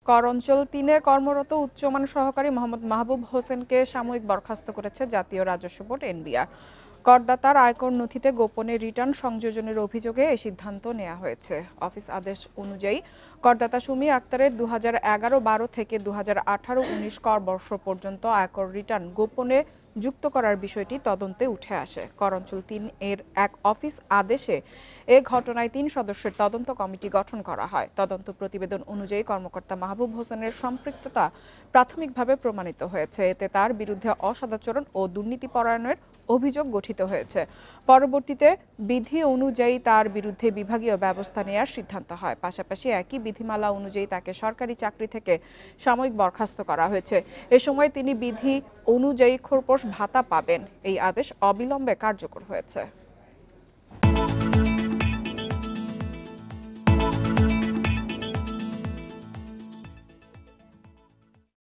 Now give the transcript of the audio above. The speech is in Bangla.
কর অঞ্চল ৩-এ কর্মরত উচ্চমান সহকারী মোহাম্মদ মাহবুব হোসেনকে সাময়িক বরখাস্ত করেছে জাতীয় রাজস্ব বোর্ড এনবিআর। করদাতার আয়কর নথিতে গোপনে রিটার্ন সংযোজনের অভিযোগে এই সিদ্ধান্ত নেওয়া হয়েছে। অফিস আদেশ অনুযায়ী করদাতা সুমি আক্তারের 2011-12 থেকে 2018-19 কর বর্ষ পর্যন্ত আয়কর রিটার্ন গোপনে যুক্ত করার বিষয়টি তদন্তে উঠে আসে। কর অঞ্চল ৩-এর এক অফিস আদেশে এ ঘটনায় ৩ সদস্যের তদন্ত কমিটি গঠন করা হয়। তদন্ত প্রতিবেদন অনুযায়ী কর্মকর্তা মাহবুব হোসেনের সম্পৃক্ততা প্রাথমিকভাবে প্রমাণিত হয়েছে। এতে তার বিরুদ্ধে অসদাচরণ ও দুর্নীতিপরায়ণের অভিযোগ গঠিত হয়েছে। পরবর্তীতে বিধি অনুযায়ী তার বিরুদ্ধে বিভাগীয় ব্যবস্থা নেওয়ার সিদ্ধান্ত হয়। পাশাপাশি একই বিধিমালা অনুযায়ী তাকে সরকারি চাকরি থেকে সাময়িক বরখাস্ত করা হয়েছে। এ সময় তিনি বিধি অনুযায়ী খোরপোশ ভাতা পাবেন। এই আদেশ অবিলম্বে কার্যকর হয়েছে।